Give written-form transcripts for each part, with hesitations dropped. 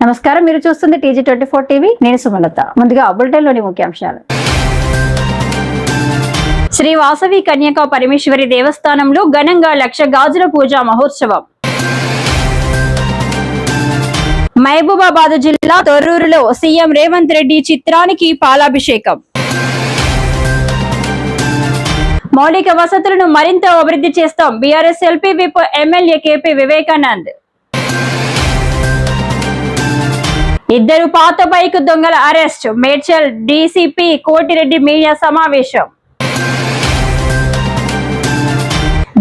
నమస్కారం, మీరు చూస్తుంది TG24 టీవీ. నేను సుమలత. ముందుగా బులెటిన్లోని ముఖ్యాంశాలు. శ్రీ వాసవి కన్యకా పరమేశ్వరి దేవస్థానంలో ఘనంగా 1,00,000 గాజుల పూజా మహోత్సవం. మహబూబాబాద్ జిల్లా తొర్రూరులో సీఎం రేవంత్ రెడ్డి చిత్రానికి పాలాభిషేకం. మౌలిక వసతులను మరింత అభివృద్ధి చేస్తాం. BRS LP whip MLA KP Vivekanand. ఇద్దరు పాత బైక్ దొంగల arrest. Medchal DCP Koti Reddy media సమావేశం.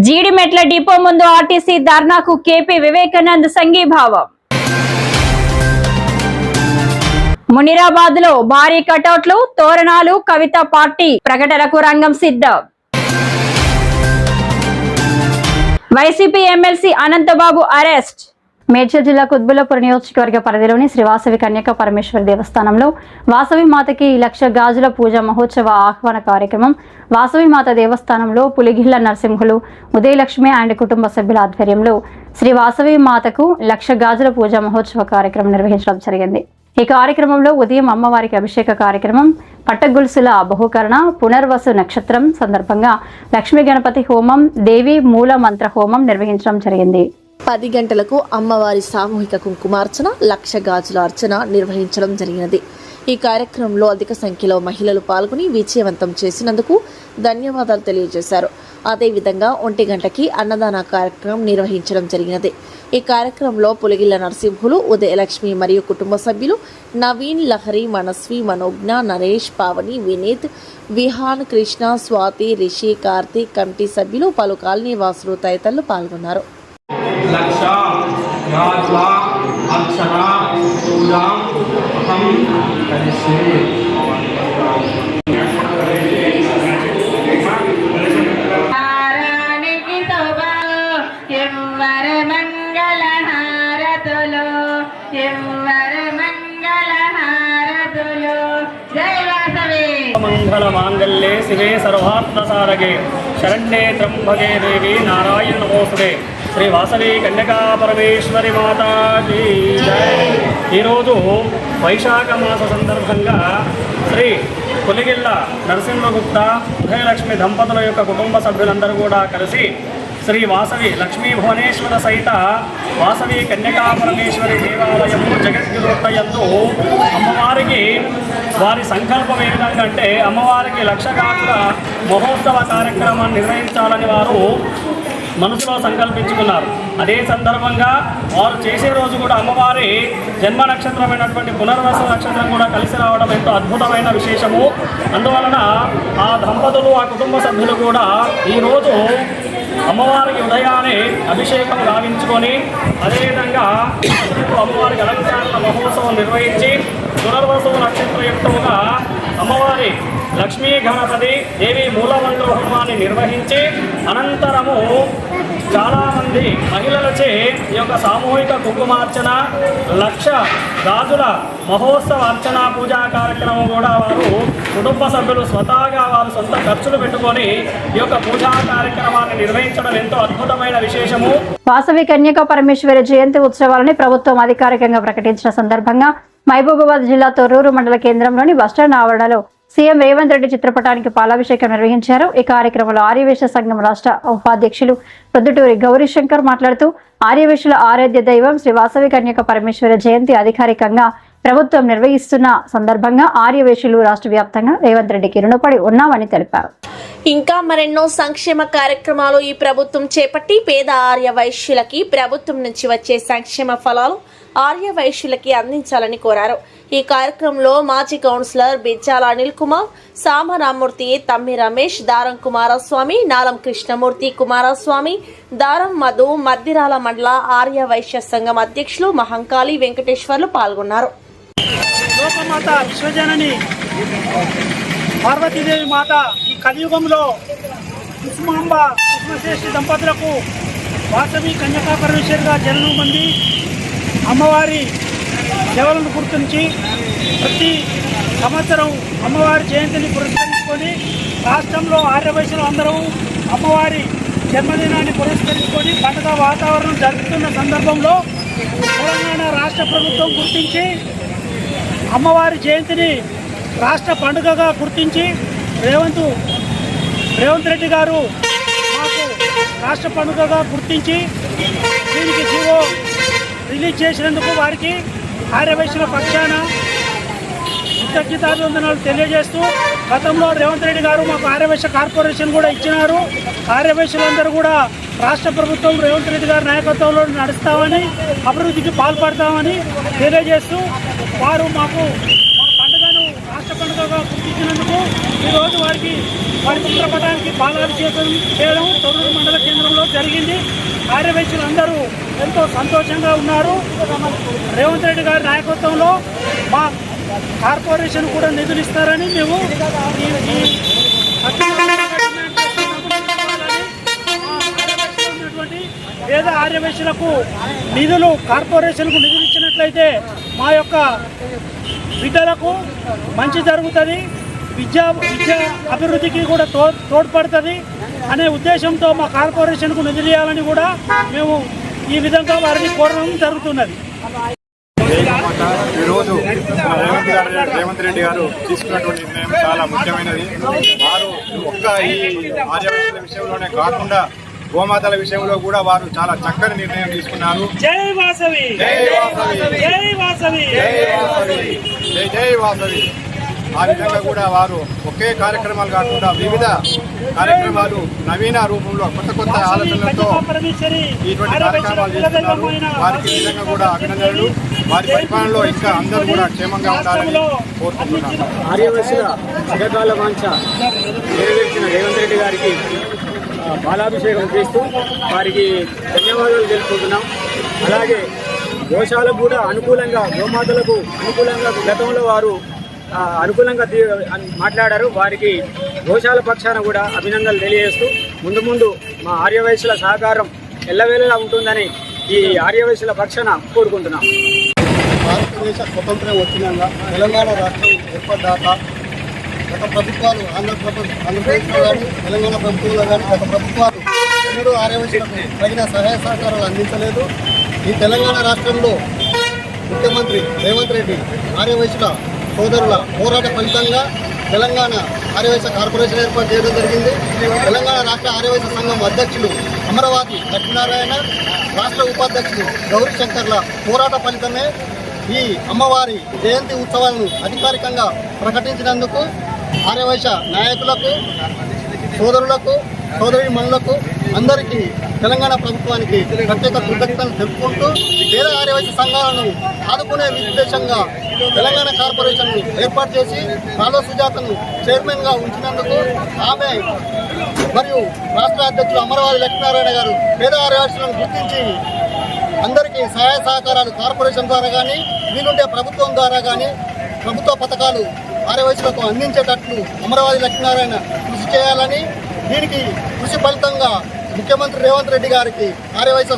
జీడిమెట్ల డిపో ముందు ఆర్టీసీ ధర్నాకు కేపీ వివేకానంద్ సంఘీభావం. మునిరాబాద్ లో భారీ కటౌట్లు, తోరణాలు, కవిత పార్టీ ప్రకటనకు రంగం సిద్ధం. YCP MLC Anantha Babu arrest. Medchal జిల్లా కుత్బుల్లాపూర్ నియోజకవర్గ పరిధిలోని శ్రీ వాసవి కన్యకా పరమేశ్వరి దేవస్థానంలో వాసవి మాతకి 1,00,000 గాజుల పూజ మహోత్సవ ఆహ్వాన కార్యక్రమం వాసవి మాత దేవస్థానంలో పులిగిళ్ల నరసింహులు, ఉదయలక్ష్మి అండ్ కుటుంబ సభ్యుల ఆధ్వర్యంలో శ్రీ వాసవి మాతకు 1,00,000 గాజుల పూజ మహోత్సవ కార్యక్రమం నిర్వహించడం జరిగింది. ఈ కార్యక్రమంలో ఉదయం అమ్మవారికి అభిషేక కార్యక్రమం, పట్టగొలుసుల బహుకరణ, పునర్వసు నక్షత్రం సందర్భంగా లక్ష్మీ గణపతి హోమం, దేవి మూల మంత్ర హోమం నిర్వహించడం జరిగింది. 10 గంటలకు అమ్మవారి సామూహిక కుంకుమార్చన, 1,00,000 గాజుల అర్చన నిర్వహించడం జరిగినది. ఈ కార్యక్రమంలో అధిక సంఖ్యలో మహిళలు పాల్గొని విజయవంతం చేసినందుకు ధన్యవాదాలు తెలియజేశారు. అదేవిధంగా 1 గంటకి అన్నదాన కార్యక్రమం నిర్వహించడం జరిగినది. ఈ కార్యక్రమంలో పులిగిళ్ల నరసింహులు, ఉదయలక్ష్మి మరియు కుటుంబ సభ్యులు, నవీన్, లహరి, మనస్వి, మనోజ్ఞ, నరేష్, పావని, వినీత్, విహాన్, కృష్ణ, స్వాతి, రిషి, కార్తీక్, కమిటీ సభ్యులు, పలు కాలనీ వాసులు తదితరులు పాల్గొన్నారు. 1,00,000 గాజుల అర్చన పూజా కలిసి మంగళ మాంగళ్యే శివే సర్వాత్మసారగే శరణ్యే త్రంబకే దేవి నారాయణ నమోస్తుతే. శ్రీ వాసవి కన్యకా పరమేశ్వరి మాతాకి జై. ఈరోజు వైశాఖ మాస సందర్భంగా శ్రీ పులిగిళ్ల నరసింహగుప్త, ఉదయలక్ష్మి దంపతుల యొక్క కుటుంబ సభ్యులందరూ కూడా కలిసి శ్రీ వాసవి లక్ష్మీ భువనేశ్వర సహిత వాసవి కన్యకా పరమేశ్వరి దేవాలయము జగద్గురుయందు అమ్మవారికి వారి సంకల్పం ఏ విధంగా అంటే అమ్మవారికి 1,00,000 గాజుల మహోత్సవ కార్యక్రమాన్ని నిర్వహించాలని వారు మనసులో సంకల్పించుకున్నారు. అదే సందర్భంగా వారు చేసే రోజు కూడా అమ్మవారి జన్మ నక్షత్రమైనటువంటి పునర్వసు నక్షత్రం కూడా కలిసి రావడం ఎంతో అద్భుతమైన విశేషము. అందువలన ఆ దంపతులు, ఆ కుటుంబ సభ్యులు కూడా ఈరోజు అమ్మవారికి ఉదయాన్నే అభిషేకం గావించుకొని అదేవిధంగా అమ్మవారికి అలంకరణ మహోత్సవం నిర్వహించి పునర్వసు నక్షత్రయుక్తముగా అమ్మవారి లక్ష్మీ గణపతి దేవి మూలమంత్ర హోమాన్ని నిర్వహించి అనంతరము చాలామంది మహిళలచే ఈ యొక్క సామూహిక కుంకుమార్చన, 1,00,000 గాజుల మహోత్సవ అర్చన పూజా కార్యక్రమం కూడా వారు కుటుంబ సభ్యులు స్వతహాగా వారు సొంత ఖర్చులు పెట్టుకొని ఈ యొక్క పూజా కార్యక్రమాన్ని నిర్వహించడం ఎంతో అద్భుతమైన విశేషము. వాసవి కన్యకా పరమేశ్వరి జయంతి ఉత్సవాలని ప్రభుత్వం అధికారికంగా ప్రకటించిన సందర్భంగా మహబూబాబాద్ జిల్లా తొర్రూరు మండల కేంద్రంలోని బస్టాండ్ ఆవరణలో సీఎం రేవంత్ రెడ్డి చిత్రపటానికి పాలాభిషేకం నిర్వహించారు. ఈ కార్యక్రమంలో ఆర్యవేశ్య సంఘం రాష్ట్ర ఉపాధ్యక్షులు ప్రొద్దుటూరి గౌరీశంకర్ మాట్లాడుతూ ఆర్యవేశ్యుల ఆరాధ్య దైవం శ్రీ వాసవి కన్యక పరమేశ్వరి జయంతి అధికారికంగా ప్రభుత్వం నిర్వహిస్తున్న సందర్భంగా ఆర్యవేశ్యులు రాష్ట్ర వ్యాప్తంగా రేవంత్ రెడ్డికి రుణపడి ఉన్నామని తెలిపారు. ఇంకా మరెన్నో సంక్షేమ కార్యక్రమాలు ఈ ప్రభుత్వం చేపట్టి పేద ఆర్య వైశ్యులకి ప్రభుత్వం నుంచి వచ్చే సంక్షేమ ఫలాలు ఆర్య వైశ్యులకి అందించాలని కోరారు. ఈ కార్యక్రమంలో మాజీ కౌన్సిలర్ బిజ్జాల అనిల్ కుమార్, సామరామూర్తి, తమ్మి రమేష్, దారం కుమారస్వామి, నాలం కృష్ణమూర్తి కుమారస్వామి, దారం మధు, మద్దిరాల మండల ఆర్య వైశ్య సంఘం అధ్యక్షులు మహంకాళి వెంకటేశ్వర్లు పాల్గొన్నారు. లోకమాత విశ్వజనని పార్వతీదేవి మాత ఈ కలియుగంలో కుసుమాంబ కుసుమశ్రేష్ఠి దంపతులకు వాసవి కన్యకా పరమేశ్వరిగా జననం పొంది అమ్మవారి సేవలను గుర్తించి ప్రతి సంవత్సరం అమ్మవారి జయంతిని పురస్కరించుకొని రాష్ట్రంలో ఆర్యవైశ్యులు అందరూ అమ్మవారి జన్మదినాన్ని పురస్కరించుకొని పండుగ వాతావరణం జరుగుతున్న సందర్భంలో తెలంగాణ రాష్ట్ర ప్రభుత్వం గుర్తించి అమ్మవారి జయంతిని రాష్ట్ర పండుగగా గుర్తించి రేవంత్ రెడ్డి గారు మాకు రాష్ట్ర పండుగగా గుర్తించి దీనికి జీవో రిలీజ్ చేసినందుకు వారికి ఆర్యవైశ్యుల పక్షాన కృతజ్ఞతాభివందనాలు తెలియజేస్తూ, గతంలో రేవంత్ రెడ్డి గారు మాకు ఆర్యవైశ్య కార్పొరేషన్ కూడా ఇచ్చినారు. ఆర్యవైశ్యులందరూ కూడా రాష్ట్ర ప్రభుత్వం రేవంత్ రెడ్డి గారి నాయకత్వంలో నడుస్తామని, అభివృద్ధికి పాల్పడతామని తెలియజేస్తూ వారు మాకు మా పండుగను రాష్ట్ర పండుగగా గుర్తించినందుకు ఈరోజు వారి చిత్రపటానికి పాలాభిషేకం చేయడం తొర్రూరు మండల కేంద్రంలో జరిగింది. ఆర్యవైశ్యులందరూ ఎంతో సంతోషంగా ఉన్నారు. రేవంత్ రెడ్డి గారి నాయకత్వంలో మా కార్పొరేషన్ కూడా నిధులు ఇస్తారని మేము పేద ఆర్యవైశ్యులకు నిధులు కార్పొరేషన్కు నిధులు ఇచ్చినట్లయితే మా యొక్క బిడ్డలకు మంచి జరుగుతుంది, విద్య అభివృద్ధికి కూడా తోడ్పడుతుంది అనే ఉద్దేశంతో మా కార్పొరేషన్కు నిధులు ఇవ్వాలని కూడా మేము ఈ విధంగా వారిని కోరడం జరుగుతున్నది. ఈరోజు రేవంత్ రెడ్డి గారు తీసుకున్నటువంటి నిర్ణయం చాలా ముఖ్యమైనది. వారు ఒక్క ఈ ఆర్యవైశ్యుల విషయంలోనే కాకుండా గోమాతల విషయంలో కూడా వారు చాలా చక్కని నిర్ణయం తీసుకున్నారు. జై వాసవి, జై వాసవి, జై వాసవి, జై వాసవి, జై జై వాసవి. ఆ విధంగా కూడా వారు ఒకే కార్యక్రమాలు కాకుండా వివిధ కార్యక్రమాలు నవీన రూపంలో కొత్త ఆలోచనలతో ఇటువంటి కార్యక్రమాలు చేస్తున్నారు. వారికి నిజంగా కూడా అభినందనలు. వారి పరిపాలనలో ఇంకా అందరూ కూడా క్షేమంగా ఉండాలని కోరుకుంటున్నారు. ఆర్యవైశ్యుల చిరకాల వాంఛ నెరవేర్చిన రేవంత్ రెడ్డి గారికి పాలాభిషేకం చేస్తూ వారికి ధన్యవాదాలు తెలుపుకుంటున్నాం. అలాగే గోశాలకు కూడా అనుకూలంగా, గోమాతలకు అనుకూలంగా గతంలో వారు అనుకూలంగా మాట్లాడారు. వారికి గోశాల పక్షాన కూడా అభినందనలు తెలియజేస్తూ ముందు మా ఆర్యవైశ్యుల సహకారం ఎల్లవేళలా ఉంటుందని ఈ ఆర్యవైశ్యుల పక్షాన కోరుకుంటున్నాం. భారతదేశ స్వతంత్రం వచ్చినాక తెలంగాణ రాష్ట్రం ఏర్పడ్డాక గత ప్రభుత్వాలు ఆంధ్రప్రదేశ్లో కానీ తెలంగాణ ప్రభుత్వంలో కానీ గత ప్రభుత్వాలు ఎన్నడూ ఆర్యవైశ్యులకు తగిన సహాయ సహకారాలు అందించలేదు. ఈ తెలంగాణ రాష్ట్రంలో ముఖ్యమంత్రి రేవంత్ రెడ్డి ఆర్యవైశ్యుల సోదరుల పోరాట ఫలితంగా తెలంగాణ ఆర్యవైశ్య కార్పొరేషన్ ఏర్పాటు చేయడం జరిగింది. తెలంగాణ రాష్ట్ర ఆర్యవైశ్య సంఘం అధ్యక్షులు అమరావతి లక్ష్మీనారాయణ, రాష్ట్ర ఉపాధ్యక్షులు గౌరీ శంకర్ల పోరాట ఫలితమే ఈ అమ్మవారి జయంతి ఉత్సవాలను అధికారికంగా ప్రకటించినందుకు ఆర్యవైశ్య నాయకులకు, సోదరులకు, సోదరీమణులకు అందరికీ తెలంగాణ ప్రభుత్వానికి ప్రత్యేక కృతజ్ఞతలు తెలుపుకుంటూ పేద ఆర్యవైశ్య సంఘాలను ఆదుకునే ఉద్దేశంగా తెలంగాణ కార్పొరేషన్ ఏర్పాటు చేసి కాలో సుజాతను చైర్మన్గా ఉంచినందుకు ఆమె మరియు రాష్ట్ర అధ్యక్షులు అమరావతి లక్ష్మీనారాయణ గారు పేద ఆర్యవైశ్యులను గుర్తించి అందరికీ సహాయ సహకారాలు కార్పొరేషన్ ద్వారా కానీ వీలుంటే ప్రభుత్వం ద్వారా కానీ ప్రభుత్వ పథకాలు ఆర్యవైశ్యులకు అందించేటట్లు అమరావతి లక్ష్మీనారాయణ కృషి చేయాలని, దీనికి కృషి ఫలితంగా ముఖ్యమంత్రి రేవంత్ రెడ్డి గారికి ఆర్యవైశ్య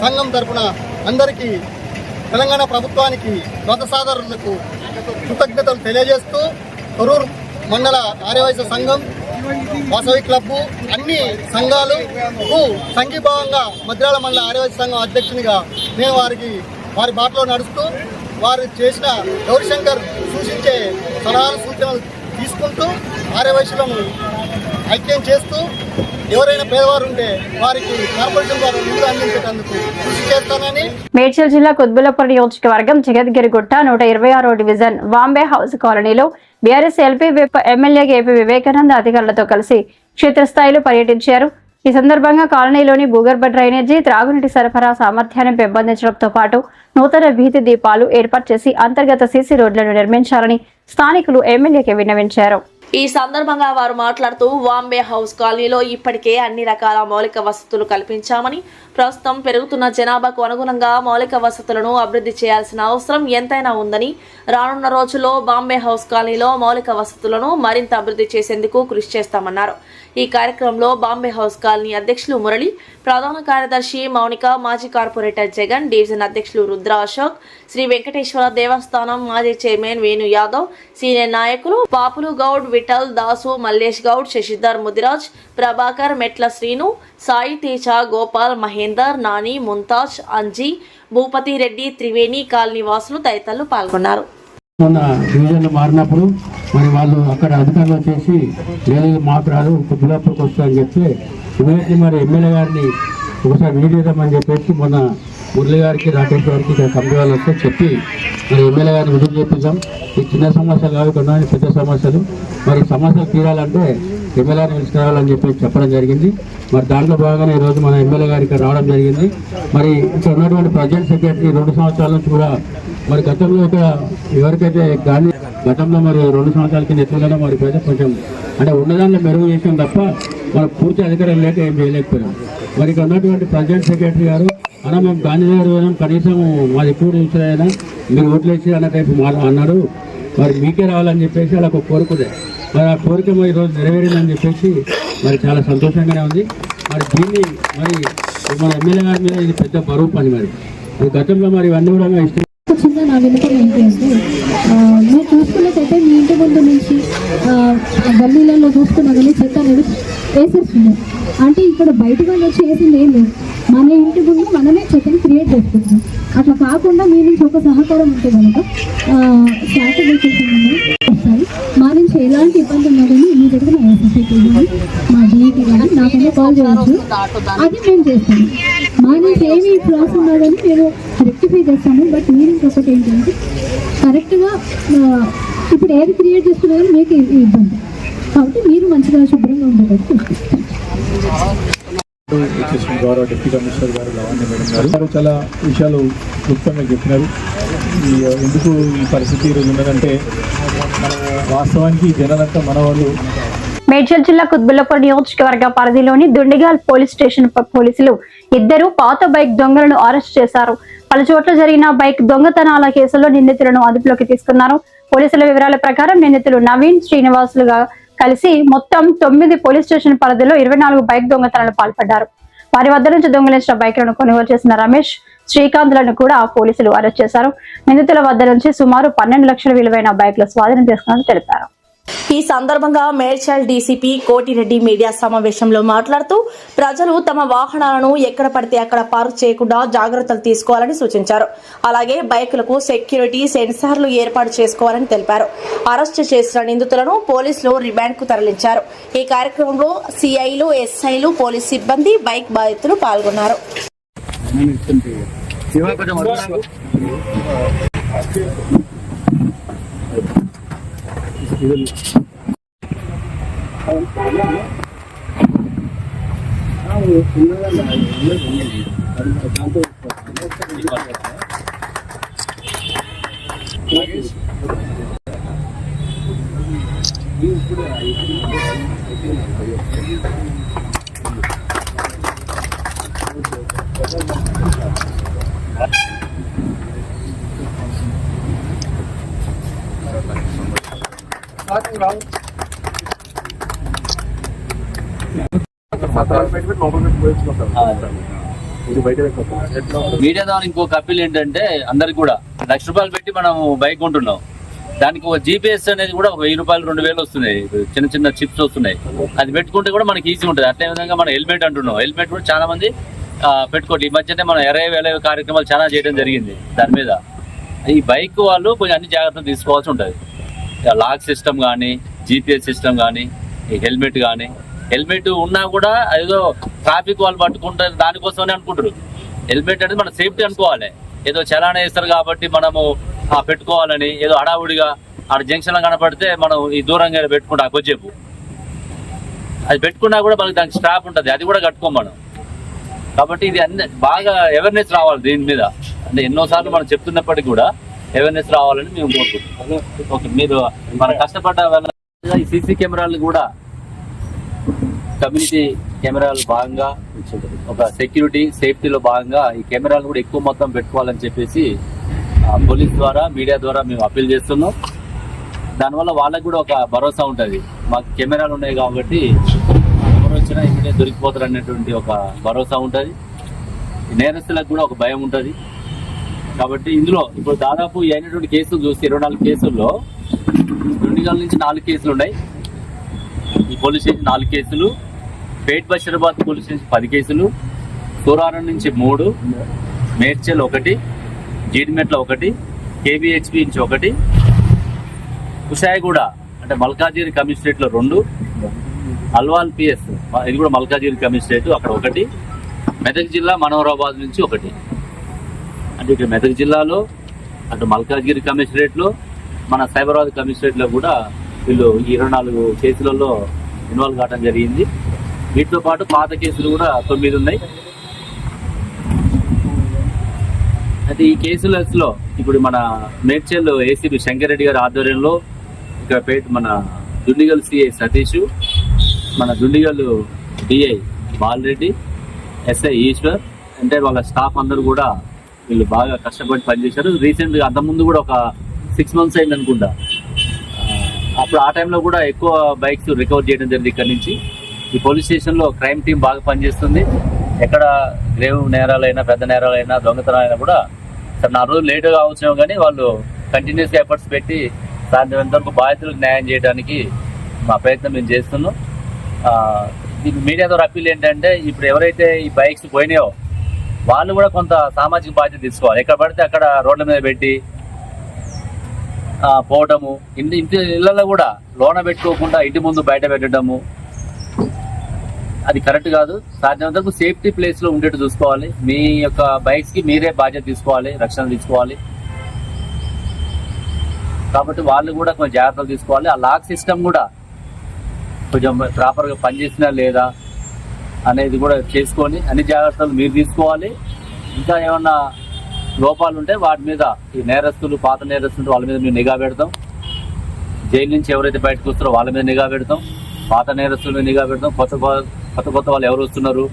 సంఘం తరఫున అందరికీ తెలంగాణ ప్రభుత్వానికి వ్రతసాదరులకు కృతజ్ఞతలు తెలియజేస్తూ తొర్రూరు మండల ఆర్యవైశ్య సంఘం, వాసవి క్లబ్బు అన్ని సంఘాలకు సంఘీభావంగా మద్రాల మండల ఆర్యవైశ్య సంఘం అధ్యక్షునిగా నేను వారి బాటలో నడుస్తూ వారు చేసిన గౌరీశంకర్ సూచించే సలహాలు సూచనలు తీసుకుంటూ ఆర్యవైశ్యులను ఐక్యం చేస్తూ ఎవరైనా పేదవారు ఉంటే వారికి కార్పొరేషన్ ద్వారా నిధులు అందించేందుకు కృషి చేస్తానని. మేడ్చల్ జిల్లా కుత్బుల్లాపూర్ నియోజకవర్గం జగద్గిరిగుట్ట 126వ డివిజన్ వాంబే హౌస్ కాలనీలో BRS LP whip MLA AP Vivekananda అధికారులతో కలిసి క్షేత్రస్థాయిలో పర్యటించారు. ఈ సందర్భంగా కాలనీలోని భూగర్భ డ్రైనేజీ, త్రాగునీటి సరఫరా సామర్థ్యాన్ని పెంపొందించడంతో పాటు నూతన వీధి దీపాలు ఏర్పాటు చేసి అంతర్గత సీసీ రోడ్లను నిర్మించాలని స్థానికులు ఎమ్మెల్యేకి విన్నవించారు. ఈ సందర్భంగా వారు మాట్లాడుతూ వాంబే హౌస్ కాలనీలో ఇప్పటికే అన్ని రకాల మౌలిక వసతులు కల్పించామని, ప్రస్తుతం పెరుగుతున్న జనాభాకు అనుగుణంగా మౌలిక వసతులను అభివృద్ధి చేయాల్సిన అవసరం ఎంతైనా ఉందని, రానున్న రోజుల్లో బాంబే హౌస్ కాలనీలో మౌలిక వసతులను మరింత అభివృద్ధి చేసేందుకు కృషి చేస్తామన్నారు. ఈ కార్యక్రమంలో బాంబే హౌస్ కాలనీ అధ్యక్షులు మురళి, ప్రధాన కార్యదర్శి మౌనిక, మాజీ కార్పొరేటర్ జగన్, డివిజన్ అధ్యక్షులు రుద్ర అశోక్, శ్రీ వెంకటేశ్వర దేవస్థానం మాజీ చైర్మన్ వేణు యాదవ్, సీనియర్ నాయకులు పాపులు గౌడ్, విఠల్, దాసు, మల్లేష్ గౌడ్, శశిధర్ ముదిరాజ్, ప్రభాకర్, మెట్ల శ్రీను, సాయి తేజ, గోపాల్, మహేందర్, నాని, ముంతాజ్, అంజీ, భూపతి రెడ్డి, త్రివేణి కాలనీ వాసులు తదితరులు పాల్గొన్నారు. మొన్న డివిజన్లు మారినప్పుడు మరి వాళ్ళు అక్కడ అధికారులు వచ్చేసి లేదు మాకు రాదు కుబ్బులాపూర్కి వస్తారని చెప్తే ఇమీడియట్లీ మరి ఎమ్మెల్యే గారిని ఒకసారి వీడియోదామని చెప్పేసి మొన్న మురళి గారికి, రాకేష్ గారికి ఇక్కడ కమిటీ వాళ్ళు వస్తే చెప్పి మరి ఎమ్మెల్యే గారిని విజిట్ చేపిద్దాం. ఈ చిన్న సమస్యలు కాదు, కొన్ని పెద్ద సమస్యలు, మరి సమస్యలు తీరాలంటే ఎమ్మెల్యే గారిని పిలుచుకురావాలని చెప్పి చెప్పడం జరిగింది. మరి దాంట్లో భాగంగానే ఈరోజు మన ఎమ్మెల్యే గారికి రావడం జరిగింది. మరి ఇక్కడ ఉన్నటువంటి ప్రజెంట్ సెక్రటరీ 2 సంవత్సరాల నుంచి కూడా మరి గతంలో ఇక్కడ ఎవరికైతే గాంధీ గతంలో మరి 2 సంవత్సరాల కింద ఎత్తుగా మరి ప్రజలు కొంచెం అంటే ఉన్నదాంట్లో మెరుగు చేసాం తప్ప మనకు పూర్తి అధికారం లేక ఏం చేయలేకపోయాం. మరి ఇక్కడ ఉన్నటువంటి ప్రజెంట్ సెక్రటరీ గారు అన్న మేము గాంధీనగర్ పోయినాం, కనీసం మాది ఎప్పుడు చూసారైనా మీరు ఓట్లు వేసి అన్న టైపు అన్నారు, మరి మీకే రావాలని చెప్పేసి అలా ఒక కోరుకునే మరి ఆ కోరిక మరి ఈరోజు నెరవేరిందని చెప్పేసి మరి చాలా సంతోషంగానే ఉంది. మరి దీన్ని మరి మన ఎమ్మెల్యే గారి మీద ఇది పెద్ద బరువు పని. మరి గతంలో మరి ఇవన్నీ కూడా ఇష్టం చిన్న నా వినపం ఏంటి అంటే మీరు చూసుకున్నట్టయితే మీ ఇంటి ముందు నుంచి గల్లీలలో చూసుకున్నా కానీ చెత్త అనేది వేసేస్తుంది. అంటే ఇక్కడ బయట వాళ్ళు వచ్చి వేసింది ఏం లేదు, మన ఇంటి ముందు మనమే చెత్తని క్రియేట్ చేసుకుంటున్నాం. అట్లా కాకుండా మీ నుంచి ఒక సహకారం ఉంటే కనుక వస్తాయి. మా నుంచి ఎలాంటి ఇబ్బంది ఉన్నా కానీ మీ దగ్గర మా సొసైటీ కానీ మా డిఈటీ కానీ నాకైనా కాల్ చేయవచ్చు, అది మేము చేస్తాము. మా నుంచి ఏమి ఫ్లాస్ ఉన్నా కానీ మేము రెక్టిఫై చేస్తాము. బట్ మీరు ఇంకొకటి ఏంటంటే కరెక్ట్గా ఇప్పుడు ఏది క్రియేట్ చేస్తున్నా కానీ మీకు ఇబ్బంది, కాబట్టి మీరు మంచిగా శుభ్రంగా ఉండేటట్టు గౌరవ డిప్యూటీ కమిషనర్ గారు, లావణ్య మేడం గారు చాలా విషయాలు క్లుప్తంగా చెప్పినారు. ఎందుకు ఈ పరిస్థితి ఈరోజు ఉన్నదంటే వాస్తవానికి జనాలంతా మన వాళ్ళు. మేడ్చల్ జిల్లా కుత్బుల్లాపూర్ నియోజకవర్గ పరిధిలోని దుండిగాల్ పోలీస్ స్టేషన్ పోలీసులు 2 పాత బైక్ దొంగలను అరెస్ట్ చేశారు. పలు చోట్ల జరిగిన బైక్ దొంగతనాల కేసులో నిందితులను అదుపులోకి తీసుకున్నారు. పోలీసుల వివరాల ప్రకారం నిందితులు నవీన్, శ్రీనివాసులుగా కలిసి మొత్తం 9 పోలీస్ స్టేషన్ పరిధిలో 24 బైక్ దొంగతనాలు పాల్పడ్డారు. వారి వద్ద నుంచి దొంగిలించిన బైక్లను కొనుగోలు చేసిన రమేష్, శ్రీకాంత్లను కూడా పోలీసులు అరెస్ట్ చేశారు. నిందితుల వద్ద నుంచి సుమారు 12 లక్షల విలువైన బైక్లు స్వాధీనం చేసుకున్నట్లు తెలిపారు. ఈ సందర్భంగా మేడ్చల్ డీసీపీ కోటిరెడ్డి మీడియా సమావేశంలో మాట్లాడుతూ ప్రజలు తమ వాహనాలను ఎక్కడ పడితే అక్కడ పార్క్ చేయకుండా జాగ్రత్తలు తీసుకోవాలని సూచించారు. అలాగే బైకులకు సెక్యూరిటీ సెన్సార్లు ఏర్పాటు చేసుకోవాలని తెలిపారు. అరెస్టు చేసిన నిందితులను పోలీసులు రిమాండ్ కు తరలించారు. ఈ కార్యక్రమంలో సిఐలు, ఎస్ఐలు, పోలీస్ సిబ్బంది, బైక్ బాధితులు పాల్గొన్నారు. మీడియా ద్వారా ఇంకొక అప్పీల్ ఏంటంటే అందరికి కూడా ₹1,00,000 పెట్టి మనం బైక్ కొంటున్నాం, దానికి ఒక జీపీఎస్ అనేది కూడా ₹1,000 2,000 వస్తున్నాయి, చిన్న చిన్న చిప్స్ వస్తున్నాయి. అది పెట్టుకుంటే కూడా మనకి ఈజీ ఉంటుంది. అట్లే విధంగా మనం హెల్మెట్ అంటున్నాం, హెల్మెట్ కూడా చాలా మంది పెట్టుకోండి. ఈ మధ్యనే మనం ఎరవై కార్యక్రమాలు చాలా చేయడం జరిగింది. దాని మీద ఈ బైక్ వాళ్ళు కొంచెం అన్ని జాగ్రత్తలు తీసుకోవాల్సి ఉంటుంది. లాక్ సిస్టమ్ కానీ, జీపీఎస్ సిస్టమ్ కానీ, ఈ హెల్మెట్ కానీ, హెల్మెట్ ఉన్నా కూడా ఏదో ట్రాఫిక్ వాళ్ళు పట్టుకుంటారు దానికోసమని అనుకుంటారు. హెల్మెట్ అనేది మన సేఫ్టీ అనుకోవాలి. ఏదో చలానా వేస్తారు కాబట్టి మనము పెట్టుకోవాలని ఏదో హడావుడిగా ఆడ జంక్షన్లో కనపడితే మనం ఈ దూరంగా పెట్టుకుంటాం కొద్దిసేపు. అది పెట్టుకున్నా కూడా మనకి దానికి స్ట్రాప్ ఉంటుంది, అది కూడా కట్టుకోం మనం. కాబట్టి ఇది అన్ని బాగా అవేర్నెస్ రావాలి దీని మీద. అంటే ఎన్నోసార్లు మనం చెప్తున్నప్పటికీ కూడా అవేర్నెస్ రావాలని మేము కోరుకుంటున్నాం. ఓకే, మీరు మన కష్టపడ్డ ఈ సీసీ కెమెరాలు కూడా కమ్యూనిటీ కెమెరాలు భాగంగా ఒక సెక్యూరిటీ సేఫ్టీలో భాగంగా ఈ కెమెరాలు కూడా ఎక్కువ మొత్తం పెట్టుకోవాలని చెప్పేసి పోలీస్ ద్వారా, మీడియా ద్వారా మేము అప్పీల్ చేస్తున్నాం. దానివల్ల వాళ్ళకి కూడా ఒక భరోసా ఉంటుంది, మాకు కెమెరాలు ఉన్నాయి కాబట్టి ఎవరు వచ్చినా ఇక్కడే దొరికిపోతారు అనేటువంటి ఒక భరోసా ఉంటుంది. నేరస్తులకు కూడా ఒక భయం ఉంటుంది. కాబట్టి ఇందులో ఇప్పుడు దాదాపు అయినటువంటి కేసులు చూస్తే 24 కేసుల్లో దుండిగల్ నుంచి 4 కేసులు ఉన్నాయి. ఈ పోలీస్ స్టేషన్ 4 కేసులు, పేట్ బషీరాబాద్ పోలీస్ స్టేషన్ 10 కేసులు, సూరారం నుంచి 3, మేడ్చల్ ఒకటి, జీడిమెట్ల ఒకటి, కేబిహెచ్పి నుంచి ఒకటి, కుషాయిగూడ అంటే మల్కాజిగిరి కమిషనరేట్లో 2, అల్వాల్ పిఎస్ ఇది కూడా మల్కాజిగిరి కమిషనరేట్ అక్కడ ఒకటి, మెదక్ జిల్లా మనోహరాబాద్ నుంచి ఒకటి. అంటే ఇక్కడ మెదక్ జిల్లాలో అటు మల్కాజిగిరి కమిషనరేట్లో మన సైబరాబాద్ కమిషనరేట్లో కూడా వీళ్ళు 24 కేసులలో ఇన్వాల్వ్ కావడం జరిగింది. వీటితో పాటు పాత కేసులు కూడా 9 ఉన్నాయి. అయితే ఈ కేసులలో ఇప్పుడు మన మేడ్చల్ ఏసీపీ శంకర్ రెడ్డి గారి ఆధ్వర్యంలో ఇక్కడ మన దుండిగల్ సిఐ సతీష్, మన దుండిగల్ డిఐ బాలరెడ్డి, ఎస్ఐ ఈశ్వర్ అంటే వాళ్ళ స్టాఫ్ అందరూ కూడా వీళ్ళు బాగా కష్టపడి పనిచేశారు. రీసెంట్గా అంతకుముందు కూడా ఒక 6 months అయింది అనుకుంటా. అప్పుడు ఆ టైంలో కూడా ఎక్కువ బైక్స్ రికవర్ చేయడం జరిగింది. ఇక్కడ నుంచి ఈ పోలీస్ స్టేషన్లో క్రైమ్ టీం బాగా పనిచేస్తుంది. ఎక్కడ గ్రేవ్ నేరాలైనా, పెద్ద నేరాలైనా, దొంగతనాలైనా కూడా 4 రోజులు లేటుగా కావచ్చేమో కానీ వాళ్ళు కంటిన్యూస్గా ఎఫర్ట్స్ పెట్టి సాధ్యమైనంత వరకు బాధితులకు న్యాయం చేయడానికి మా ప్రయత్నం మేము చేస్తున్నాం. దీనికి మీడియా ద్వారా అప్పీల్ ఏంటంటే ఇప్పుడు ఎవరైతే ఈ బైక్స్ పోయినాయో వాళ్ళు కూడా కొంత సామాజిక బాధ్యత తీసుకోవాలి. ఎక్కడ పడితే అక్కడ రోడ్ల మీద పెట్టి పోవటము, ఇంటి ఇళ్లలో కూడా లోన పెట్టుకోకుండా ఇంటి ముందు బయట పెట్టడము అది కరెక్ట్ కాదు. సాధ్యమైనంత వరకు సేఫ్టీ ప్లేస్లో ఉండేట్టు చూసుకోవాలి. మీ యొక్క బైక్స్కి మీరే బాధ్యత తీసుకోవాలి, రక్షణ తీసుకోవాలి. కాబట్టి వాళ్ళు కూడా కొంచెం జాగ్రత్తలు తీసుకోవాలి. ఆ లాక్ సిస్టమ్ కూడా కొంచెం ప్రాపర్గా పనిచేసినా లేదా అనేది కూడా చేసుకొని అన్ని జాగ్రత్తలు మీరు తీసుకోవాలి. ఇంకా ఏమన్నా లోపాలు ఉంటే వాటి మీద ఈ నేరస్తులు, పాత నేరస్తులు వాళ్ళ మీద మేము నిఘా పెడతాం. జైలు నుంచి ఎవరైతే బయటకు వస్తారో వాళ్ళ మీద నిఘా పెడతాం. పాత నేరస్తుల మీద నిఘా పెడతాం. కొత్త వాళ్ళు ఎవరు వస్తున్నారు,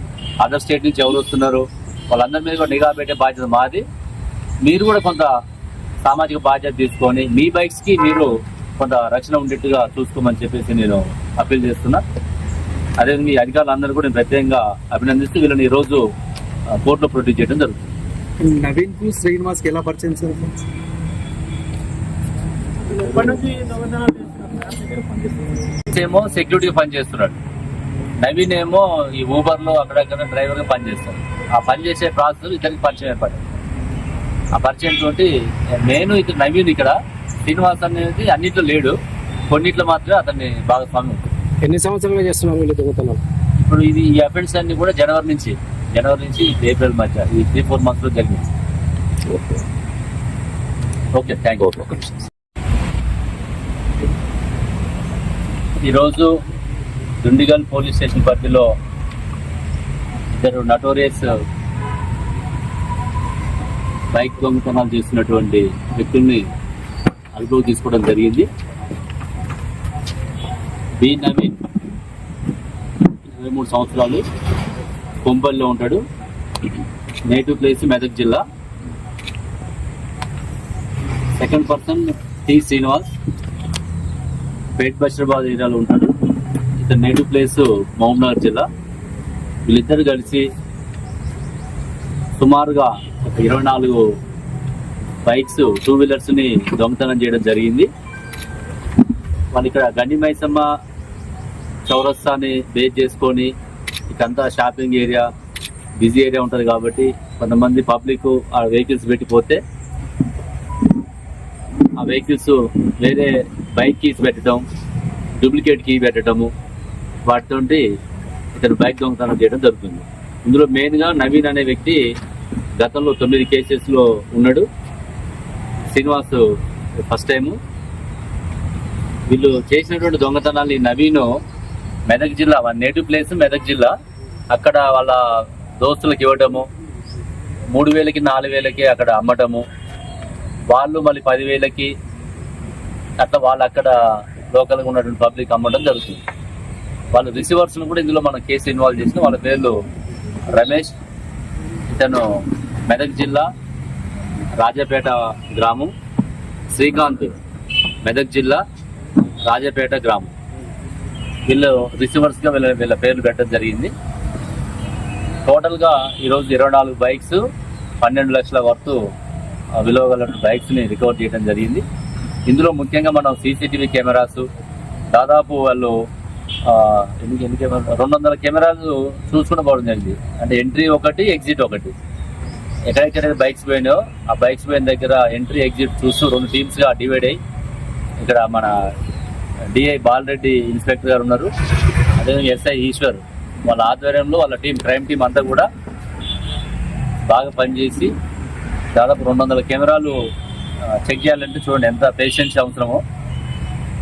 అదర్ స్టేట్ నుంచి ఎవరు వస్తున్నారు, వాళ్ళందరి మీద కూడా నిఘా పెట్టే బాధ్యత మాది. మీరు కూడా కొంత సామాజిక బాధ్యత తీసుకొని మీ బైక్స్కి మీరు కొంత రక్షణ ఉండేట్టుగా చూసుకోమని చెప్పేసి నేను అప్పీల్ చేస్తున్నా. అదేవిధంగా ఈ అధికారులందరూ కూడా నేను ప్రత్యేకంగా అభినందిస్తూ వీళ్ళని ఈరోజు కోర్టులో ప్రొడ్యూస్ చేయడం జరుగుతుంది. నవీన్ కు శ్రీనివాస్ కి ఎలా పరిచయం సార్? ఏమో సెక్యూరిటీ పనిచేస్తున్నాడు, నవీన్ ఏమో ఈ ఊబర్లో అక్కడక్కడ డ్రైవర్గా పనిచేస్తాడు. ఆ పనిచేసే ప్రాసెస్ ఇద్దరికి పరిచయం ఏర్పడింది. ఆ పరిచయం తోటి నేను ఇతను నవీన్ ఇక్కడ, శ్రీనివాస్ అనేది అన్నింటిలో లేడు, కొన్నిట్లో మాత్రమే అతన్ని భాగస్వామి ఉంటుంది. ఎన్ని సంవత్సరాలుగా చేస్తున్నారు వీళ్ళు దొంగతనాలు? ఇప్పుడు ఈ అఫెన్స్ అన్ని కూడా జనవరి నుంచి ఏప్రిల్ మధ్య ఈ 3-4 months జరిగింది. Okay, thank you. ఈరోజు దుండిగల్ పోలీస్ స్టేషన్ పరిధిలో 2 నటోరియస్ బైక్ దొంగతనాలు చేస్తున్నటువంటి వ్యక్తుల్ని అదుపులోకి తీసుకోవడం జరిగింది. బి నవీన్ 23 సంవత్సరాలు, కొంపల్లిలో ఉంటాడు. నేటివ్ ప్లేస్ మెదక్ జిల్లా. సెకండ్ పర్సన్ టి శ్రీనివాస్, పేట్ బషీరాబాద్ ఏరియాలో ఉంటాడు. ఇతను నేటివ్ ప్లేస్ మహబూబ్నగర్ జిల్లా. వీళ్ళిద్దరు కలిసి సుమారుగా 24 బైక్స్, 2 వీలర్స్ని దొంగతనం చేయడం జరిగింది. వాళ్ళు ఇక్కడ గండి మైసమ్మ చౌరస్తాని బేస్ చేసుకొని ఇకంతా షాపింగ్ ఏరియా, బిజీ ఏరియా ఉంటుంది కాబట్టి కొంతమంది పబ్లిక్ ఆ వెహికల్స్ పెట్టిపోతే ఆ వెహికల్స్ వేరే బైక్ కీస్ పెట్టడం, డూప్లికేట్ కీ పెట్టడము, వాటితో ఇతను బైక్ దొంగతనం చేయడం జరుగుతుంది. ఇందులో మెయిన్గా నవీన్ అనే వ్యక్తి గతంలో 9 కేసెస్లో ఉన్నాడు. Srinivas first time. వీళ్ళు చేసినటువంటి దొంగతనాలు నవీన్ మెదక్ జిల్లా, వాళ్ళ నేటివ్ ప్లేస్ మెదక్ జిల్లా, అక్కడ వాళ్ళ దోస్తులకు ఇవ్వటము, 3,000కి 4,000కి అక్కడ అమ్మటము, వాళ్ళు మళ్ళీ 10,000కి అట్లా వాళ్ళు అక్కడ లోకల్గా ఉన్నటువంటి పబ్లిక్ అమ్మడం జరుగుతుంది. వాళ్ళు రిసీవర్స్ను కూడా ఇందులో మనం కేసు ఇన్వాల్వ్ చేసిన. వాళ్ళ పేర్లు రమేష్, ఇతను మెదక్ జిల్లా రాజపేట గ్రామం, శ్రీకాంత్ మెదక్ జిల్లా రాజపేట గ్రామం. వీళ్ళు రిసీవర్స్గా వీళ్ళ పేర్లు పెట్టడం జరిగింది. టోటల్గా ఈరోజు 24 బైక్స్, 12 లక్షల వరకు విలువ గల బైక్స్ని రికవర్ చేయడం జరిగింది. ఇందులో ముఖ్యంగా మనం సీసీటీవీ కెమెరాస్ దాదాపు వాళ్ళు ఎన్ని కెమెరా 200 కెమెరాలు చూసుకుని పోవడం జరిగింది. అంటే ఎంట్రీ ఒకటి, ఎగ్జిట్ ఒకటి. ఎక్కడెక్కడైతే బైక్స్ పోయినాయో ఆ బైక్స్ పోయిన దగ్గర ఎంట్రీ ఎగ్జిట్ చూస్తూ 2 టీమ్స్గా డివైడ్ అయ్యి ఇక్కడ మన డిఐ బాలరెడ్డి ఇన్స్పెక్టర్ గారు ఉన్నారు, అదేవిధంగా ఎస్ఐ ఈశ్వర్ వాళ్ళ ఆధ్వర్యంలో వాళ్ళ టీం క్రైమ్ టీం అంతా కూడా బాగా పనిచేసి దాదాపు 200 కెమెరాలు చెక్ చేయాలంటే చూడండి ఎంత పేషెన్స్ అవసరమో.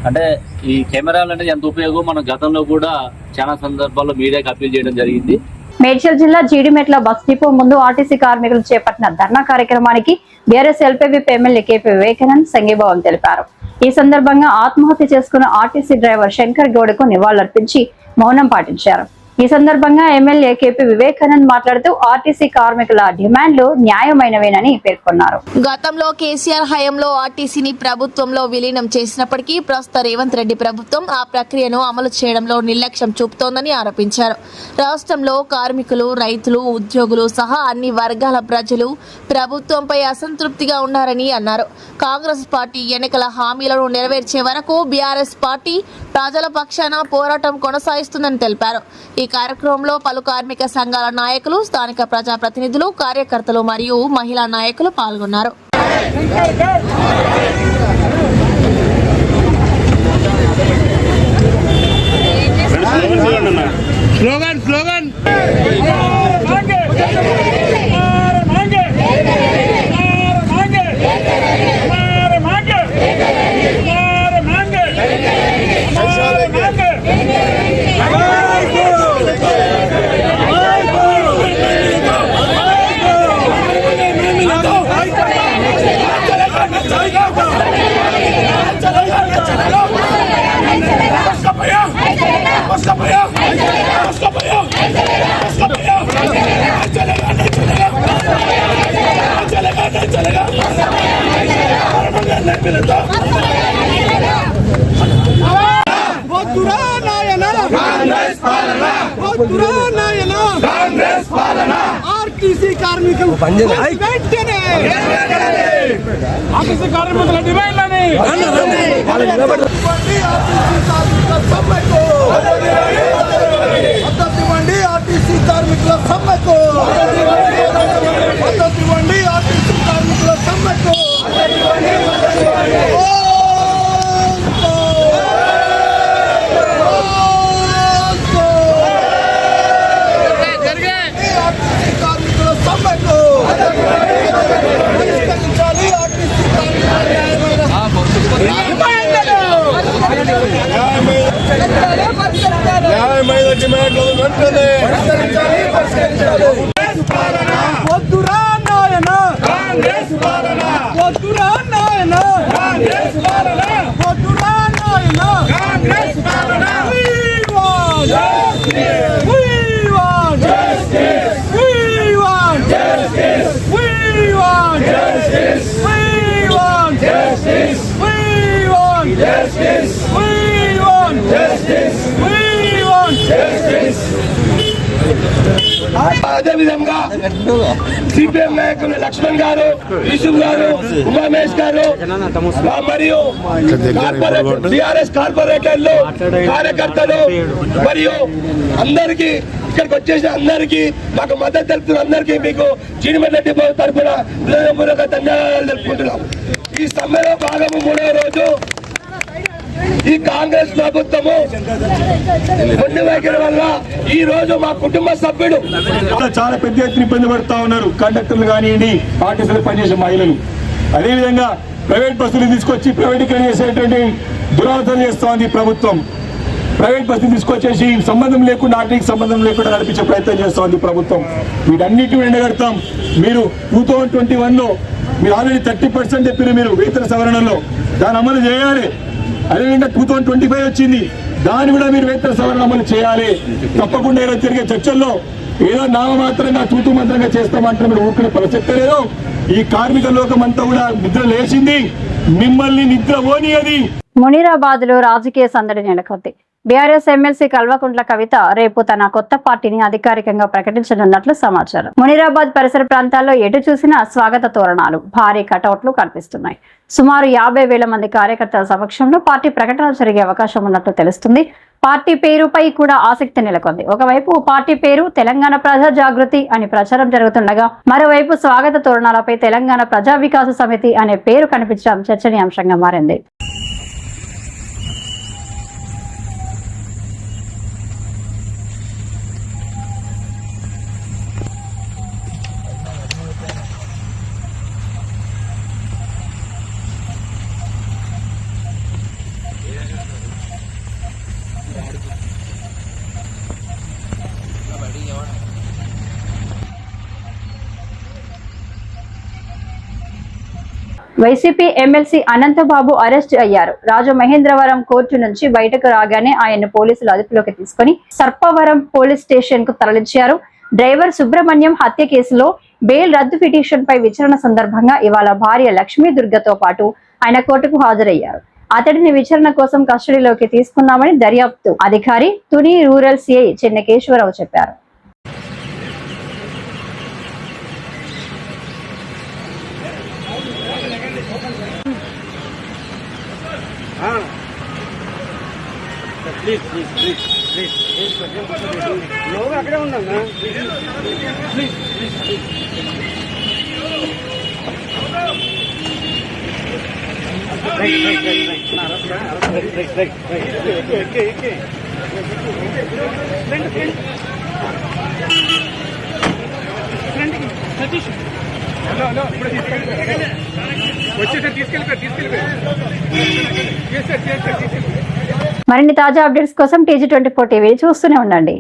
అంటే ఈ కెమెరాలు అనేది ఎంత ఉపయోగం మనం గతంలో కూడా చాలా సందర్భాల్లో మీడియాకి అప్పీల్ చేయడం జరిగింది. మేడ్చల్ జిల్లా జీడిమెట్ల బస్ డిపో ముందు ఆర్టీసీ కార్మికులు చేపట్టిన ధర్నా కార్యక్రమానికి బీఆర్ఎస్ ఎల్పీవీపీ ఎమ్మెల్యే కేపీ వివేకానంద్ సంఘీభావం తెలిపారు. ఈ సందర్భంగా ఆత్మహత్య చేసుకున్న ఆర్టీసీ డ్రైవర్ శంకర్ గౌడకు నివాళులర్పించి మౌనం పాటించారు. ఈ సందర్భంగా ఎమ్మెల్యే కేపీ వివేకానంద్ మాట్లాడుతూ ఆర్టీసీ కార్మికుల డిమాండ్లు న్యాయమైనవేనని పేర్కొన్నారు. గతంలో కేసీఆర్ హయాంలో ఆర్టీసీని ప్రభుత్వంలో విలీనం చేసినప్పటికీ ప్రస్తుత రేవంత్ రెడ్డి ప్రభుత్వం ఆ ప్రక్రియను అమలు చేయడంలో నిర్లక్ష్యం చూపుతోందని ఆరోపించారు. రాష్ట్రంలో కార్మికులు, రైతులు, ఉద్యోగులు సహా అన్ని వర్గాల ప్రజలు ప్రభుత్వంపై అసంతృప్తిగా ఉన్నారని అన్నారు. కాంగ్రెస్ పార్టీ ఎన్నికల హామీలను నెరవేర్చే వరకు బీఆర్ఎస్ పార్టీ ప్రజల పక్షాన పోరాటం కొనసాగిస్తుందని తెలిపారు. ఈ కార్యక్రమంలో పలు కార్మిక సంఘాల నాయకులు, స్థానిక ప్రజాప్రతినిధులు, కార్యకర్తలు మరియు మహిళా నాయకులు పాల్గొన్నారు. ఆర్టీసీ కార్మికులు వెంటనే ఆర్టీసీ కార్మికుల డిమాండ్లని ఆర్టీసీ కార్మికుల సమ్మెకు మద్దతు ఇవ్వండి. ఆర్టీసీ కార్మికుల సమ్మెకు న్యాయమైన డిమాండ్లు వెంటనే వద్దురా నాయన కాంగ్రెస్ పాలన, వద్దురా నాయన కాంగ్రెస్ పాలన, వద్దురా నాయన కాంగ్రెస్ పాలన. అదేవిధంగా సిపిఎం నాయకులు లక్ష్మణ్ గారు, యూసుఫ్ గారు, ఉమామేష్ గారు మరియు టిఆర్ఎస్ కార్పొరేటర్లు, కార్యకర్తలు మరియు అందరికీ ఇక్కడికి వచ్చేసిన అందరికీ మాకు మద్దతు తెలుపుతున్న అందరికీ మీకు జీడిమెట్ల డిపో తరఫున హృదయపూర్వక ధన్యవాదాలు తెలుపుకుంటున్నాం. ఈ సమ్మెలో భాగము 3వ రోజు ఈ కాంగ్రెస్ ప్రభుత్వము కొన్ని వైఖరి వల్ల ఈ రోజు మా కుటుంబ సభ్యుడు చాలా పెద్ద ఎత్తున ఇబ్బంది పడుతూ ఉన్నారు. కండక్టర్లు కానివ్వండి, ఆర్టీసీలో పనిచేసే మహిళలు, అదేవిధంగా ప్రైవేట్ బస్సులు తీసుకొచ్చి ప్రైవేటీకరణ చేసేటువంటి దురాలోచన చేస్తోంది ప్రభుత్వం. ప్రైవేట్ బస్సులు తీసుకొచ్చేసి సంబంధం లేకుండా, ఆర్టీకి సంబంధం లేకుండా నడిపించే ప్రయత్నం చేస్తోంది ప్రభుత్వం. వీటన్నిటిని ఎండగడతాం. మీరు 2021లో మీరు ఆల్రెడీ 30% చెప్పారు మీరు వేతన సవరణలో, దాని అమలు చేయాలి. అదేవిధంగా 2025 వచ్చింది, దాన్ని కూడా మీరు వేతన సవరణ అమలు చేయాలి. తప్పకుండా ఇలా జరిగే చర్చల్లో ఏదో నామమాత్రంగా తూతు మంత్రంగా చేస్తామంటే మీరు ఊరుకునే ప్రసక్తే లేదు. ఈ కార్మిక లోకం అంతా కూడా నిద్ర లేచింది, మిమ్మల్ని నిద్ర పోనీయది. మునీరాబాద్ లో రాజకీయ సందడి నెలకొంది. బీఆర్ఎస్ ఎమ్మెల్సీ కల్వకుంట్ల కవిత రేపు తన కొత్త పార్టీని అధికారికంగా ప్రకటించనున్నట్లు సమాచారం. మునిరాబాద్ పరిసర ప్రాంతాల్లో ఎటు చూసినా స్వాగత తోరణాలు, భారీ కటౌట్లు కనిపిస్తున్నాయి. సుమారు 50,000 మంది కార్యకర్తల సమక్షంలో పార్టీ ప్రకటన జరిగే అవకాశం ఉన్నట్లు తెలుస్తుంది. పార్టీ పేరుపై కూడా ఆసక్తి నెలకొంది. ఒకవైపు పార్టీ పేరు తెలంగాణ ప్రజా జాగృతి అని ప్రచారం జరుగుతుండగా, మరోవైపు స్వాగత తోరణాలపై తెలంగాణ ప్రజా వికాస సమితి అనే పేరు కనిపించడం చర్చనీయాంశంగా మారింది. వైసీపీ ఎమ్మెల్సీ అనంతబాబు అరెస్ట్ అయ్యారు. రాజమహేంద్రవరం కోర్టు నుంచి బయటకు రాగానే ఆయన్ను పోలీసులు అదుపులోకి తీసుకుని సర్పవరం పోలీస్ స్టేషన్ కు తరలించారు. డ్రైవర్ సుబ్రహ్మణ్యం హత్య కేసులో బెయిల్ రద్దు పిటిషన్ పై విచారణ సందర్భంగా ఇవాళ భార్య లక్ష్మీ దుర్గతో పాటు ఆయన కోర్టుకు హాజరయ్యారు. అతడిని విచారణ కోసం కస్టడీలోకి తీసుకున్నామని దర్యాప్తు అధికారి తుని రూరల్ సిఐ చెన్నకేశ్వరరావు చెప్పారు. అక్కడే ఉందన్నా. మరిన్ని తాజా అప్డేట్స్ కోసం TG24 టీవీ చూస్తూనే ఉండండి.